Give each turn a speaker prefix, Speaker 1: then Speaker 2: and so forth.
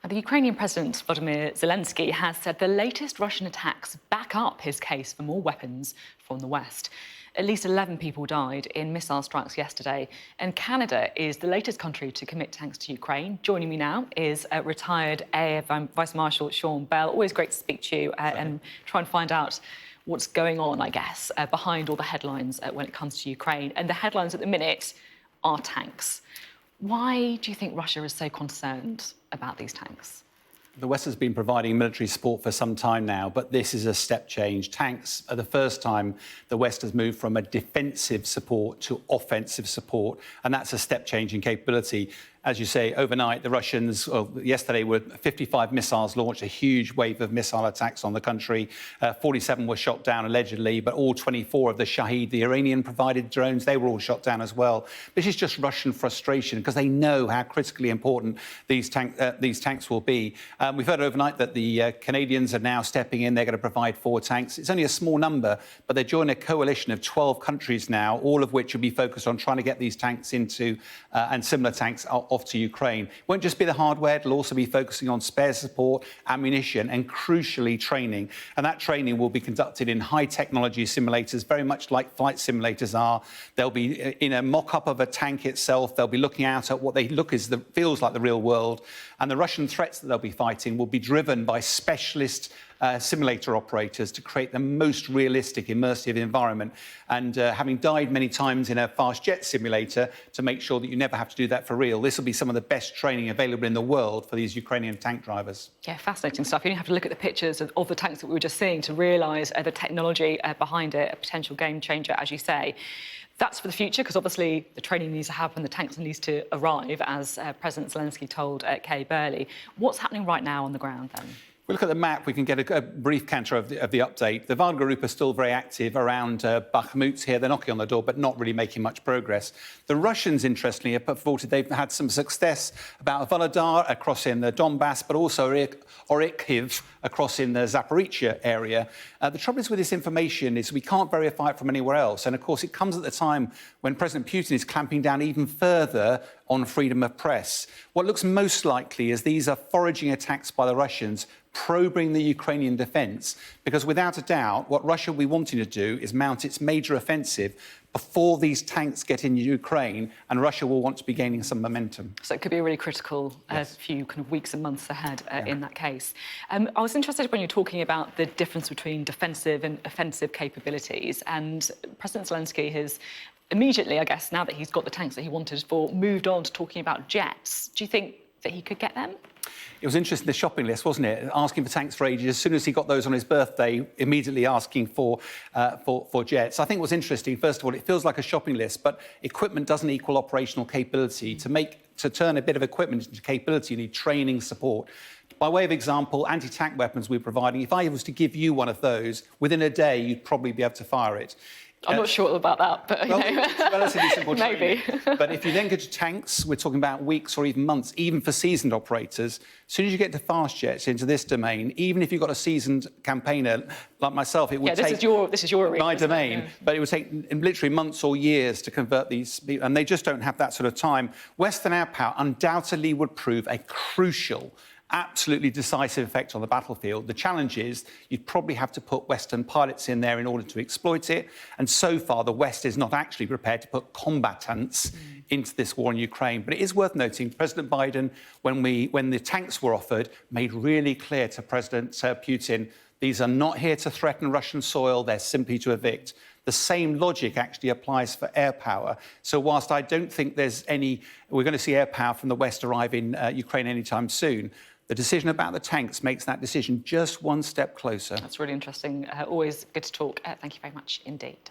Speaker 1: The Ukrainian President Volodymyr Zelensky has said the latest Russian attacks back up his case for more weapons from the West. At least 11 people died in missile strikes yesterday, and Canada is the latest country to commit tanks to Ukraine. Joining me now is retired Air Vice-Marshal Sean Bell. Always great to speak to you and try and find out what's going on, I guess, behind all the headlines when it comes to Ukraine. And the headlines at the minute are tanks. Why do you think Russia is so concerned about these tanks?
Speaker 2: The West has been providing military support for some time now, but this is a step change. Tanks are the first time the West has moved from a defensive support to offensive support, and that's a step change in capability. As you say, overnight, the Russians, yesterday, were 55 missiles launched, a huge wave of missile attacks on the country. 47 were shot down, allegedly, but all 24 of the Shahed, the Iranian-provided drones, they were all shot down as well. This is just Russian frustration, because they know how critically important these tanks will be. We've heard overnight that the Canadians are now stepping in. They're going to provide 4 tanks. It's only a small number, but they're joining a coalition of 12 countries now, all of which will be focused on trying to get these tanks into, and similar tanks off to Ukraine. It won't just be the hardware, it'll also be focusing on spare support, ammunition, and crucially training. And that training will be conducted in high technology simulators, very much like flight simulators are. They'll be in a mock-up of a tank itself. They'll be looking out at what they feels like the real world. And the Russian threats that they'll be fighting will be driven by specialist simulator operators to create the most realistic, immersive environment. And having died many times in a fast jet simulator, to make sure that you never have to do that for real, this will be some of the best training available in the world for these Ukrainian tank drivers.
Speaker 1: Yeah, fascinating stuff. You only have to look at the pictures of the tanks that we were just seeing to realise the technology behind it, a potential game changer, as you say. That's for the future, because obviously the training needs to happen, the tanks needs to arrive, as President Zelensky told Kay Burley. What's happening right now on the ground, then?
Speaker 2: We look at the map, we can get a brief canter of the update. The Wagner Group are still very active around Bakhmut here. They're knocking on the door, but not really making much progress. The Russians, interestingly, have reported they've had some success about Volodar across in the Donbass, but also Orikhiv across in the Zaporizhzhia area. The trouble is with this information is we can't verify it from anywhere else. And, of course, it comes at the time when President Putin is clamping down even further on freedom of press. What looks most likely is these are foraging attacks by the Russians, probing the Ukrainian defence, because without a doubt, what Russia will be wanting to do is mount its major offensive before these tanks get into Ukraine, and Russia will want to be gaining some momentum.
Speaker 1: So it could be a really critical few kind of weeks and months ahead in that case. I was interested when you're talking about the difference between defensive and offensive capabilities, and President Zelensky has immediately, I guess, now that he's got the tanks that he wanted for, moved on to talking about jets. Do you think that he could get them?
Speaker 2: It was interesting, the shopping list, wasn't it? Asking for tanks for ages. As soon as he got those on his birthday, immediately asking for jets. I think what's interesting, first of all, it feels like a shopping list, but equipment doesn't equal operational capability. To turn a bit of equipment into capability, you need training support. By way of example, anti-tank weapons we're providing, if I was to give you one of those, within a day, you'd probably be able to fire it.
Speaker 1: I'm not sure about that, but
Speaker 2: well, it's relatively simple training.
Speaker 1: Maybe.
Speaker 2: But if you then go to tanks, we're talking about weeks or even months, even for seasoned operators. As soon as you get to fast jets into this domain, even if you've got a seasoned campaigner like myself, it would take
Speaker 1: this is your
Speaker 2: my domain,
Speaker 1: yeah.
Speaker 2: But it would take literally months or years to convert these people, and they just don't have that sort of time. Western air power undoubtedly would prove a crucial, absolutely decisive effect on the battlefield. The challenge is you'd probably have to put Western pilots in there in order to exploit it. And so far, the West is not actually prepared to put combatants into this war in Ukraine. But it is worth noting, President Biden, when the tanks were offered, made really clear to President Putin, these are not here to threaten Russian soil, they're simply to evict. The same logic actually applies for air power. So whilst I don't think we're going to see air power from the West arrive in Ukraine anytime soon, the decision about the tanks makes that decision just one step closer.
Speaker 1: That's really interesting. Always good to talk. Thank you very much indeed.